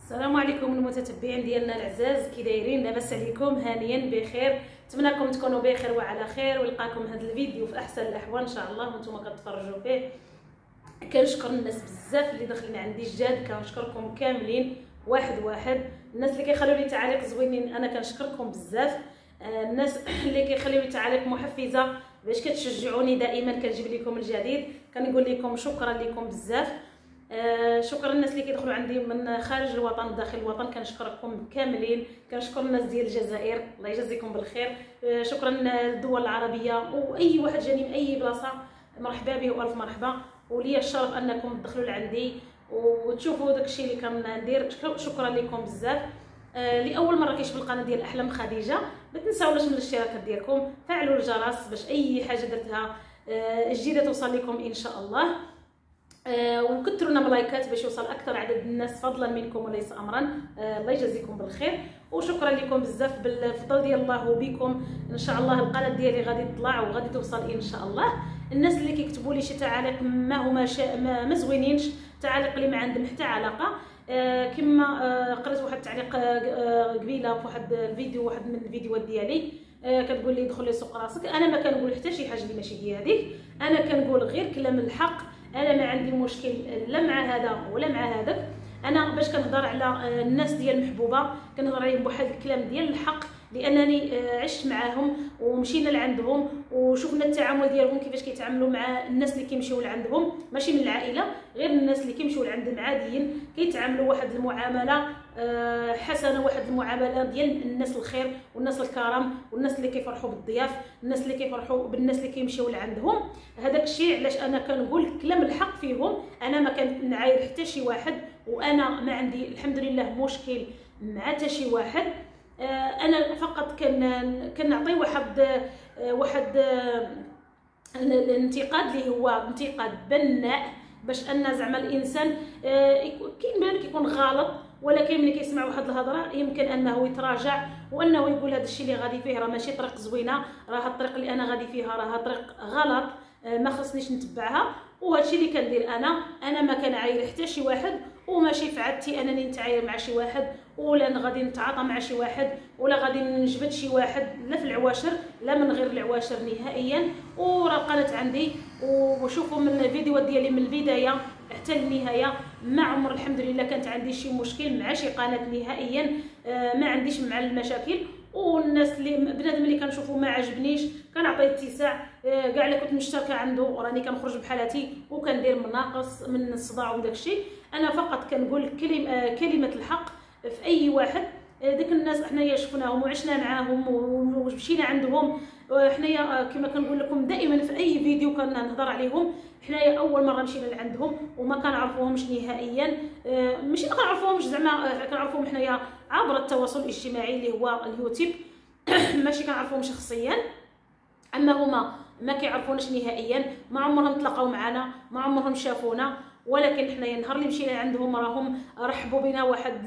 السلام عليكم المتتبعين ديالنا العزاز، كي دايرين؟ لاباس عليكم؟ هانيا بخير، نتمنىكم تكونوا بخير وعلى خير، ولقاكم هذا الفيديو في احسن الاحوال ان شاء الله وانتم كتفرجوا فيه. كنشكر الناس بزاف اللي داخلين عندي جداد، كنشكركم كاملين واحد واحد. الناس اللي كيخليو لي تعاليق زوينين انا كنشكركم بزاف. الناس اللي كيخليو لي تعاليق محفزه باش كتشجعوني دائما كنجيب لكم الجديد، كنقول لكم شكرا لكم بزاف. شكرا الناس اللي كيدخلوا عندي من خارج الوطن وداخل الوطن، كنشكركم كاملين. كنشكر الناس ديال الجزائر، الله يجزيكم بالخير. شكرا الدول العربيه واي واحد جاني من اي بلاصه، مرحبا به والف مرحبا. وليا الشرف انكم تدخلوا لعندي وتشوفوا داكشي اللي كندير. شكرا لكم بزاف. لاول مره كيشوف القناه ديال احلام خديجه، ما تنساوش من الاشتراك ديالكم، فعلوا الجرس باش اي حاجه درتها جديده توصل لكم ان شاء الله. وكثروا لنا بلايكات باش يوصل اكثر عدد الناس، فضلا منكم وليس امرا. الله يجزيكم بالخير وشكرا لكم بزاف. بالفضل ديال الله وبكم ان شاء الله القناه ديالي غادي تطلع وغادي توصل ان شاء الله. الناس اللي كيكتبوا لي شي تعاليق ما هما ما زوينينش، تعاليق اللي ما عندهم حتى علاقه، كما قريت واحد التعليق قبيله في واحد الفيديو، واحد من الفيديوهات ديالي، كتقول لي دخل لي سوق راسك. انا ما كنقول حتى شي حاجه اللي ماشي هي هذيك، انا كنقول غير كلام الحق. انا ما عندي مشكل لا مع هذا ولا مع هذاك. انا باش كنهضر على الناس ديال المحبوبه كنهضر عليهم بواحد الكلام ديال الحق، لانني عشت معاهم ومشينا لعندهم وشفنا التعامل ديالهم كيفاش كيتعاملوا مع الناس اللي كيمشيو لعندهم، ماشي من العائله، غير الناس اللي كيمشيو لعندهم عاديين كيتعاملوا واحد المعامله حسنه، واحد المعامله ديال الناس الخير والناس الكرم والناس اللي كيفرحوا بالضياف، الناس اللي كيفرحوا بالناس اللي كيمشيو لعندهم. هذاك الشيء علاش انا كنقول كلام الحق فيهم. انا ما كنعاير حتى شي واحد، وانا ما عندي الحمد لله مشكل مع حتى شي واحد. انا فقط كنعطي واحد الانتقاد اللي هو انتقاد بناء، باش ان زعما الانسان كاين بالك يكون غلط، ولكن ملي كيسمع واحد الهضره يمكن انه يتراجع وانه يقول هذا الشيء اللي غادي فيه راه ماشي طريق زوينه، راه الطريق اللي انا غادي فيها راه طريق غلط، ما خصنيش نتبعها. وهذا الشيء اللي كندير انا ما كنعاير حتى شي واحد، وماشي في عادتي انني نتعاير مع شي واحد، ولا غادي نتعاطى مع شي واحد، ولا غادي نجبد شي واحد، لا في العواشر لا من غير العواشر نهائيا. وراه القناه عندي وشوفوا من الفيديوهات ديالي من البدايه حتى النهايه، ما عمر الحمد لله كانت عندي شي مشكل مع شي قناه نهائيا. ما عنديش مع المشاكل. والناس اللي بنادم اللي كنشوفو ما عجبنيش كنعطيه اتساع، كاع اللي كنت مشتركه عنده راني كنخرج بحالاتي وكندير مناقص من الصداع وداك الشيء. انا فقط كنقول كلمه الحق في اي واحد. ديك الناس حنايا شفناهم وعشنا معاهم ومشينا عندهم، حنايا كما كنقول لكم دائما في اي فيديو كنهضر عليهم، حنايا اول مره مشينا لعندهم وما كنعرفوهمش نهائيا. ماشي ما كنعرفوهمش، زعما كنعرفوهم حنايا عبر التواصل الاجتماعي اللي هو اليوتيوب ماشي كنعرفوهم شخصيا. اما هما ما كيعرفوناش نهائيا، ما عمرهم تلاقاو معنا، ما عمرهم شافونا، ولكن حنايا النهار اللي مشينا عندهم راهم رحبوا بنا واحد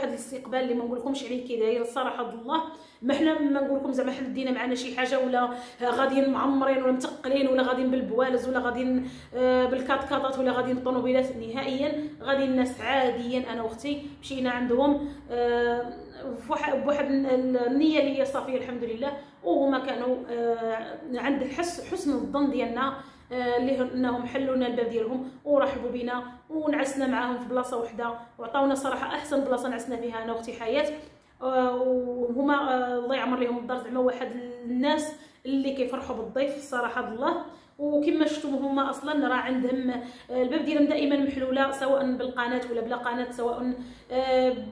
الاستقبال اللي ما نقولكمش عليه كي داير الصراحه الله. ما حنا ما نقول لكم زعما حنا دينا معنا شي حاجه ولا غاديين معمرين ولا متقلين ولا غاديين بالبوالز ولا غاديين بالكاطكاطات ولا غاديين بالطوموبيلات نهائيا. غادي الناس عاديا، انا واختي مشينا عندهم بواحد النيه اللي هي صافيه الحمد لله، وهما كانوا عند حسن الظن ديالنا اللي انهم حلوا لنا الباب ديالهم ورحبوا بنا ونعسنا معاهم في بلاصه وحده، وعطاونا صراحه احسن بلاصه نعسنا فيها انا واختي حياه. وهما الله يعمر لهم الدار، زعما واحد الناس اللي كيفرحوا بالضيف الصراحه الله. وكما شفتم هما اصلا راه عندهم الباب ديالهم دائما محلوله، سواء بالقناه ولا بلا قناه، سواء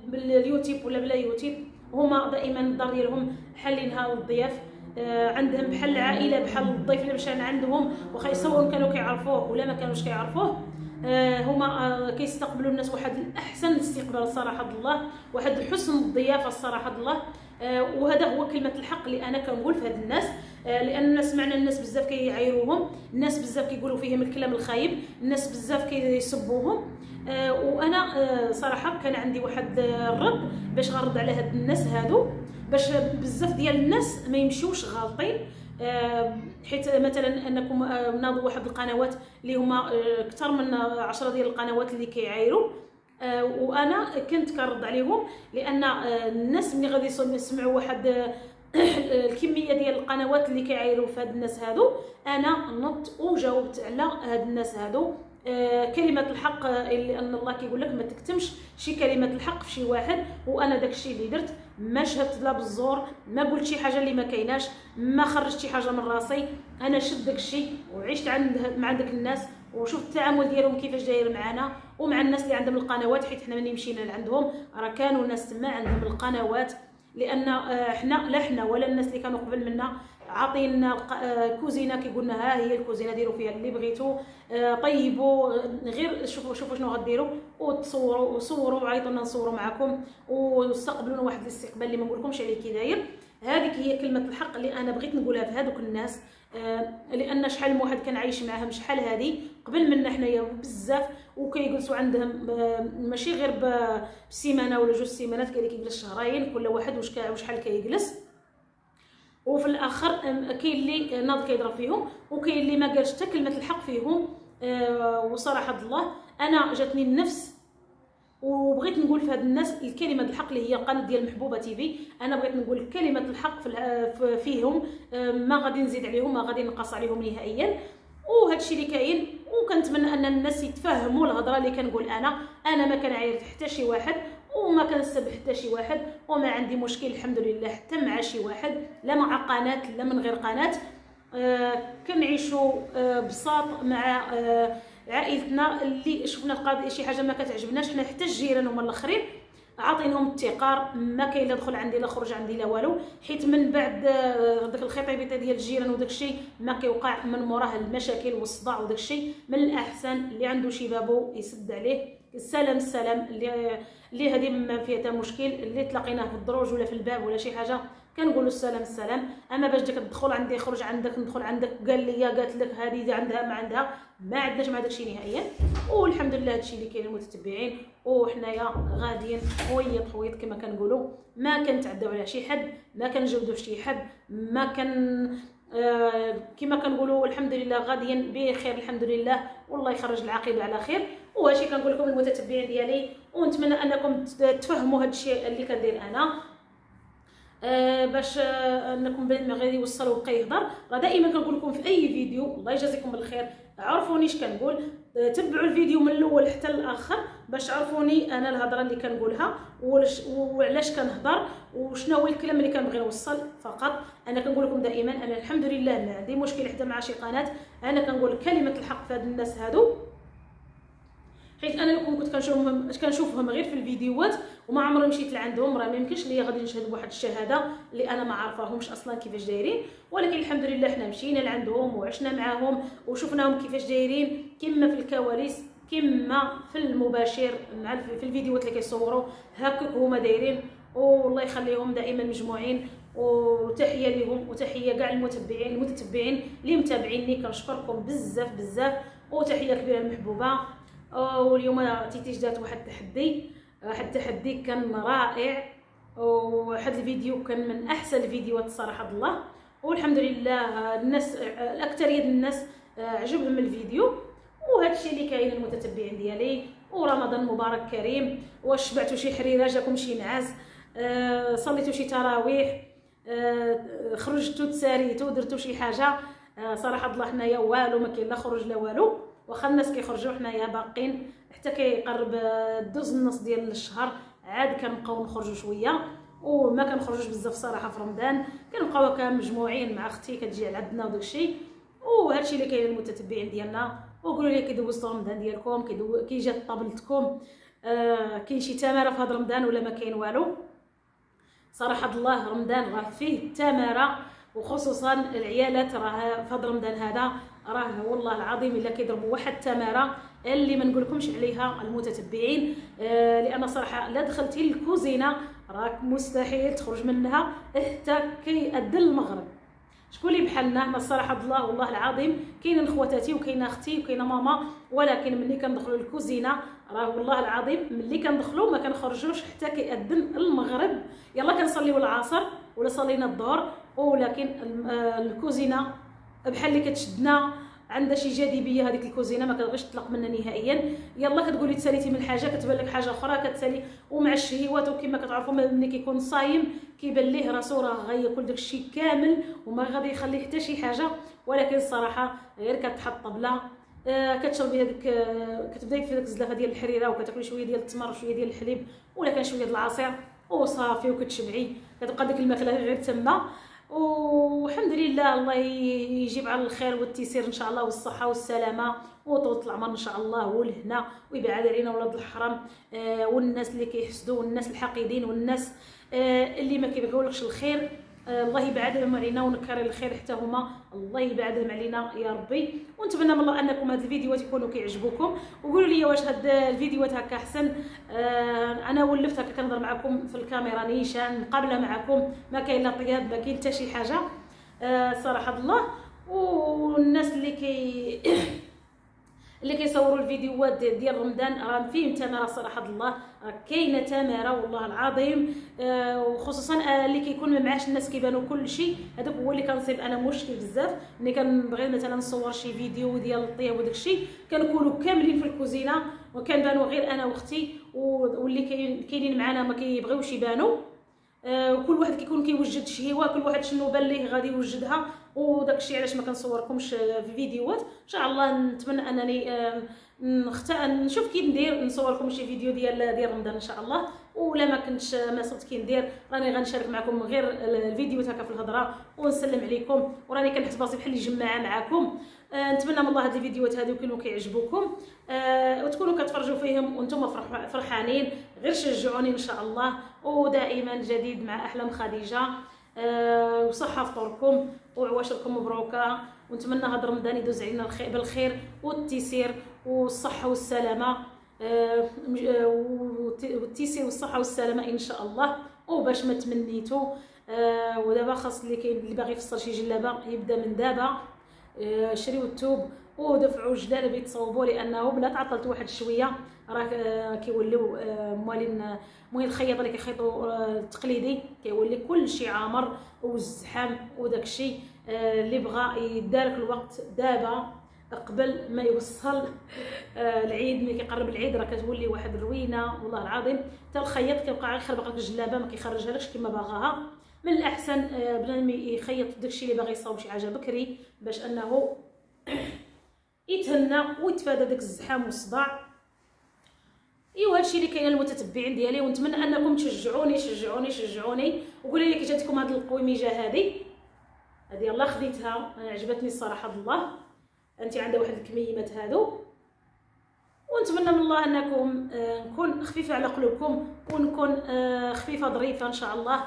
باليوتيوب ولا بلا يوتيوب، هما دائما الدار ديالهم حالينها للضياف. عندهم بحال العائله، بحال الضيف اللي مشى عندهم، واخا سواء كانوا كيعرفوه ولا ما كانوش كيعرفوه، هما كيستقبلوا الناس واحد الاحسن الاستقبال الصراحه الله، واحد حسن الضيافه الصراحه الله. وهذا هو كلمه الحق اللي انا كنقول في هاد الناس، لان سمعنا الناس بزاف كيعايروهم، الناس بزاف كيقولوا فيهم الكلام الخايب، الناس بزاف كيسبوهم. وانا صراحه كان عندي واحد الرد باش غنرد على هاد الناس هادو، باش بزاف ديال الناس ما يمشيوش غالطين. حيت مثلا انكم ناضوا واحد القنوات اللي هما اكثر من 10 ديال القنوات اللي كيعايروا، وانا كنت كنرد عليهم، لان الناس ملي غادي يسمعوا واحد الكميه ديال القنوات اللي كيعايروا في هاد الناس هادو، انا نضت وجاوبت على هاد الناس هادو. كلمه الحق، لان الله كيقول لك ما تكتمش شي كلمه الحق في شي واحد، وانا داكشي اللي درت. ما شهدت لا بالزور، ما قلت شي حاجه اللي ما كايناش، ما خرجت شي حاجه من راسي. انا شفت داكشي وعشت مع داك الناس، وشفت التعامل ديالهم كيفاش داير معنا ومع الناس اللي عندهم القنوات، حيت حنا ملي مشينا لعندهم راه كانوا ناس تما عندهم القنوات. لان حنا ولا الناس اللي كانوا قبل منا عاطينا كوزينه، كيقولنا ها هي الكوزينه، ديروا فيها اللي بغيتوا، طيبوا غير شوفوا شنو غديروا، وصوروا وعيطوا نصوروا معكم، واستقبلونا واحد الاستقبال اللي ما نقولكمش عليه كي داير. هذيك هي كلمه الحق اللي انا بغيت نقولها في هذوك الناس. لان شحال من واحد كان عايش معاهم شحال هذه قبل منا حنايا بزاف، وكيجلسوا عندهم ماشي غير بسيمانه ولا جوج سيمانات، كاين اللي كيجلس شهرين، كل واحد وشحال كيجلس. وفي الاخر كاين اللي ناض كيضرب فيهم، وكاين اللي ما قالش حتى كلمه الحق فيهم. وصراحه الله انا جاتني النفس، وبغيت نقول في هاد الناس الكلمه الحق اللي هي قناه ديال محبوبه تيفي. انا بغيت نقول كلمه الحق فيهم، ما غادي نزيد عليهم، ما غادي نقص عليهم نهائيا. وهذا الشيء اللي كاين، وكنتمنى ان الناس يتفهموا الهضره اللي كنقول. انا ما كنعاير حتى شي واحد، وما كنسب حتى شي واحد، وما عندي مشكل الحمد لله حتى مع شي واحد، لا مع قناه لا من غير قناه. كنعيشوا بساط مع عائلتنا. اللي شفنا شي حاجه ما كتعجبناش، حنا حتى الجيران هما الاخرين عاطينهم التقار، ما كاين لا دخل عندي لا خرج عندي لا والو. حيت من بعد داك الخطيبيطه ديال الجيران وداك الشيء ما كيوقع من موراه المشاكل والصداع وداك الشيء. من الاحسن اللي عنده شي بابو يسد عليه، السلام اللي هذه ما فيها حتى مشكل. اللي تلاقيناه في الدروج ولا في الباب ولا شي حاجه كنقولوا السلام. اما باش داك تدخل عندي خرج عندك ندخل عندك، قال لي قالت لك هذه عندها ما عندها، ما عندناش مع داكشي نهائيا. والحمد لله هادشي اللي كاين المتتبعين، وحنايا غاديين حويط كما كنقولوا. ما كنتعداو على شي حد، ما كنجودوا شي حد، ما كن كما كنقولوا الحمد لله غاديين بخير الحمد لله، والله يخرج العاقبه على خير. وهادشي كنقول لكم المتتبعين ديالي، ونتمنى انكم تفهموا هادشي اللي كندير انا، باش انكم بنادم غادي يوصل ويبقى يهضر. راه دائما كنقول لكم في اي فيديو الله يجازيكم بالخير، عرفوني اش كنقول، تبعوا الفيديو من الاول حتى الاخر باش تعرفوني انا الهضره اللي كنقولها وعلاش كنهضر وشنو هو الكلام اللي كنبغي نوصل. فقط انا كنقول لكم دائما انا الحمد لله ما عندي مشكل حتى مع شي قناه. انا كنقول كلمه الحق في هاد الناس هادو، حيت انا لكم كنت كنشوفهم غير في الفيديوهات وما عمري مشيت لعندهم. راه ما يمكنش ليا غادي نشهد بواحد الشهاده اللي انا ما عارفاهمش اصلا كيفاش دايرين، ولكن الحمد لله حنا مشينا لعندهم وعشنا معاهم وشفناهم كيفاش دايرين، كما في الكواليس كما في المباشر مع في الفيديوهات اللي كيصوروا هكاك هما دايرين. والله يخليهم دائما مجموعين، وتحيه لهم وتحيه كاع المتتبعين اللي متابعيني، كنشكركم بزاف وتحيه كبيره للمحبوبه. واليوم تيتي جات واحد التحدي كان رائع، وواحد الفيديو كان من احسن الفيديوهات صراحه الله. والحمد لله الناس الاكثريه الناس عجبهم الفيديو. وهذا الشيء اللي كاين المتتبعين ديالي. ورمضان مبارك كريم، واش شبعتوا شي حريره جاكم شي نعاس، صليتوا شي تراويح، خرجتوا تساريتوا درتوا شي حاجه. صراحه الله حنايا والو، ما كاين لا خروج لا والو، واخا الناس كيخرجوا حنايا باقين حتى كيقرب الدوز النص ديال الشهر عاد كنبقاو نخرجوا شويه، وما كنخرجوش بزاف صراحه في رمضان. كنبقاو هكا مجموعين مع اختي كتجي على عندنا وداك الشيء. وهذا الشيء اللي كاين المتتبعين ديالنا. وقولوا لي كي دوزتوا رمضان ديالكم، كي جات طابلتكم، كاين شي تماره في هذا رمضان ولا ما كاين والو؟ صراحه الله رمضان راه فيه تماره، وخصوصا العيالات راه في هذا رمضان هذا راه والله العظيم الا كيضربوا واحد تماره اللي ما نقولكمش عليها المتتبعين. لان صراحه لا دخلتي للكوزينه راك مستحيل تخرج منها حتى كيأذن المغرب. شكون اللي بحالنا الصراحه الله والله العظيم، كاينين خواتاتي وكاينه اختي وكاينه ماما، ولكن ملي كندخلوا للكوزينه راه والله العظيم ملي كندخلوا ما كنخرجوش حتى كيأذن المغرب. يلا كنصليو العصر ولا صلينا الظهر، ولكن الكوزينه بحال اللي كتشدنا عندها شي جاذبيه هذيك الكوزينه ما كتبغيش تطلق منها نهائيا. يلا كتقولي تساليتي من حاجه كتبان لك حاجه اخرى كتسالي. ومع الشهيوات وكما كتعرفوا ملي كيكون صايم كيبان ليه راسو راه غياكل داكشي كامل وما غادي يخلي حتى شي حاجه، ولكن الصراحه غير كتحط طبله كتشربي هذيك كتبداي في داك الزلافه ديال الحريره وكتاكلي شويه ديال التمر وشويه ديال الحليب ولا كان شويه ديال العصير وصافي وكتشبعي، كتبقى ديك الماكله غير تما. والحمد لله الله يجيب على الخير والتيسير ان شاء الله والصحه والسلامه وطول العمر ان شاء الله والهنا، ويبعد علينا ولاد الحرام والناس اللي كيحسدوا والناس الحاقدين والناس اللي ما كيبغيولكش الخير. الله يبعدهم علينا ونكر الخير حتى هما، الله يبعدهم علينا يا ربي. ونتمنى من الله انكم هاد الفيديوهات يكونوا كيعجبوكم، وقولوا لي واش هاد الفيديوهات هكا احسن. انا ولفت هكا كنهضر معكم في الكاميرا نيشان مقابله معكم، ما كاين لا طياب ما كاين حتى شي حاجه صراحه الله. والناس اللي كيصوروا الفيديوهات ديال رمضان راه فيهم تماره صراحه الله، كاينه تماره والله العظيم. وخصوصا اللي كيكون ما معاش الناس كيبانوا كل شيء، هذاك هو اللي كنصيب انا مشكل بزاف. ملي كنبغي مثلا نصور شي فيديو ديال الطياب وداك الشيء كنكونوا كاملين في الكوزينه وكنبانوا غير انا واختي، واللي كاينين معنا ما كيبغيوش يبانوا. وكل واحد كيكون كيوجد شهوه، كل واحد شنو بان ليه غادي يوجدها، وداك الشيء علاش ما كنصوركمش في فيديوهات. ان شاء الله نتمنى انني نشوف كي ندير نصور لكم شي فيديو ديال رمضان ان شاء الله. ولا ما كنتش ما صرت كي ندير راني غنشارك معكم غير الفيديوهات هكا في الهضره ونسلم عليكم، وراني كنحس براسي بحال اللي جماعه معكم. نتمنى من الله هاد الفيديوهات هادو يكونوا كيعجبوكم وتكونوا كتفرجوا فيهم وانتم فرحانين. غير شجعوني ان شاء الله، ودائما جديد مع احلام خديجه. وصحه فطوركم وعواشركم مبروكه، ونتمنى هذا رمضان يدوز علينا بالخير والتيسير والصحه والسلامه، والتيسير والصحه والسلامه ان شاء الله. وباش ما تمنيتو ودابا خاص اللي كاين اللي باغي يفصل شي جلابه يبدا من دابا، شريو الثوب ودفعوا الجلال بيتصوبوا، لانه بلا تعطلت واحد شويه راه كيوليو موالين الخياطه اللي كيخيطوا التقليدي كيولي كلشي عامر والزحام وداك الشيء. اللي بغى يدارك الوقت دابا قبل ما يوصل العيد، ملي كيقرب العيد راه كتولي واحد الروينه والله العظيم. حتى الخياط كيبقى غير يخربق لك الجلابه ما كيخرجها لكش كما باغاها. من الاحسن بنادم يخيط داكشي اللي باغي يصاوب شي حاجه بكري باش انه يتهنى ويتفادى داك الزحام والصداع. ايوا هادشي اللي كاين المتتبعين ديالي، ونتمنى انكم تشجعوني شجعوني شجعوني وقولوا لي كي جاتكم هاد القويميجه هذه يلاه خديتها عجبتني الصراحه الله. انت عندها واحد الكميمات هادو، ونتمنى من الله انكم نكون خفيفه على قلوبكم ونكون خفيفه ظريفه ان شاء الله،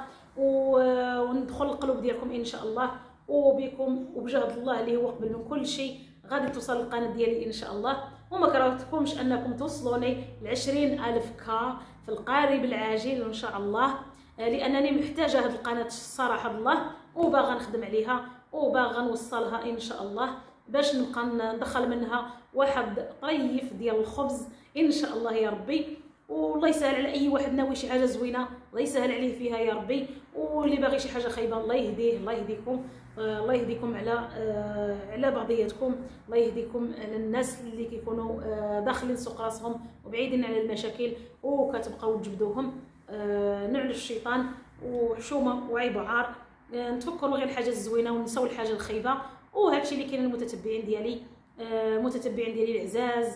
وندخل القلوب ديالكم ان شاء الله. وبكم وبجهد الله اللي هو قبل من كل شيء غادي توصل القناه ديالي ان شاء الله. وما كرهتكمش انكم توصلوني ل20,000 كا في القارب العاجل ان شاء الله، لانني محتاجه هذه القناه الصراحه بالله، وباغا نخدم عليها وباغا نوصلها ان شاء الله باش نبقى ندخل منها واحد طريف ديال الخبز ان شاء الله يا ربي. والله يسهل على اي واحد ناوي شي حاجه زوينه، الله يسهل عليه فيها يا ربي. واللي باغي شي حاجه خايبه الله يهديه، الله يهديكم، الله يهديكم على بعضياتكم، الله يهديكم على الناس اللي كيكونوا داخلين سوق راسهم وبعيدين على المشاكل وكتبقاو تجبدوهم. نعلو الشيطان وحشومه وعيب وعار، نتفكروا غير الحاجه الزوينه ونساو الحاجه الخايبه. وهادشي اللي كاين المتتبعين ديالي، المتتبعين ديالي العزاز،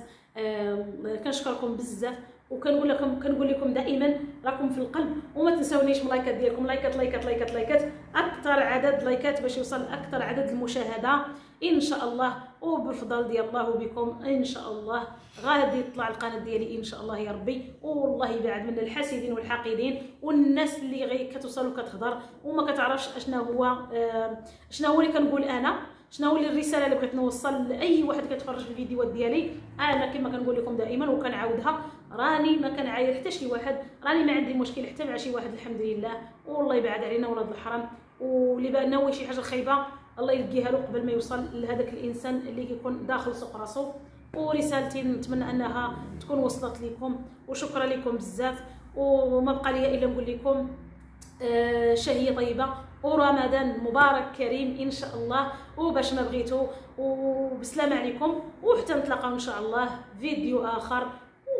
كنشكركم بزاف. وكنقول لكم دائما راكم في القلب، وما تنساونيش من اللايكات ديالكم، لايكات لايكات لايكات لايكات، اكثر عدد لايكات باش يوصل اكثر عدد المشاهده ان شاء الله. وبالفضل ديال الله وبكم ان شاء الله غادي تطلع القناه ديالي ان شاء الله يا ربي. والله يبعد من الحاسدين والحاقدين والناس اللي غير كتوصل وكتهضر وما كتعرفش اشنا هو اللي كنقول انا، شنو هو الرساله اللي بغيت نوصل لاي واحد كيتفرج في الفيديوهات ديالي. انا كما كنقول لكم دائما وكنعاودها، راني ما كنعاير حتى شي واحد، راني ما عندي مشكل حتى مع شي واحد الحمد لله. والله يبعد علينا ولاد الحرام، واللي بان ناوي شي حاجه خايبه الله يلقيها له قبل ما يوصل لهذاك الانسان اللي كيكون داخل سوق راسو. ورسالتي نتمنى انها تكون وصلت لكم، وشكرا لكم بزاف. وما بقى لي الا نقول لكم شهيه طيبه ورمضان مبارك كريم ان شاء الله. وباش ما بغيتو وبسلام عليكم، وحتى نتلاقاو ان شاء الله فيديو اخر،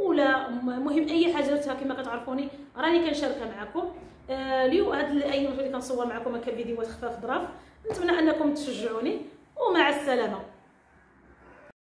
ولا مهم اي حاجه كما كتعرفوني راني كنشاركها معكم. اليوم هاد الايام اللي كنصور معكم هكا فيديوهات خفاف ظراف. نتمنى انكم تشجعوني، ومع السلامه.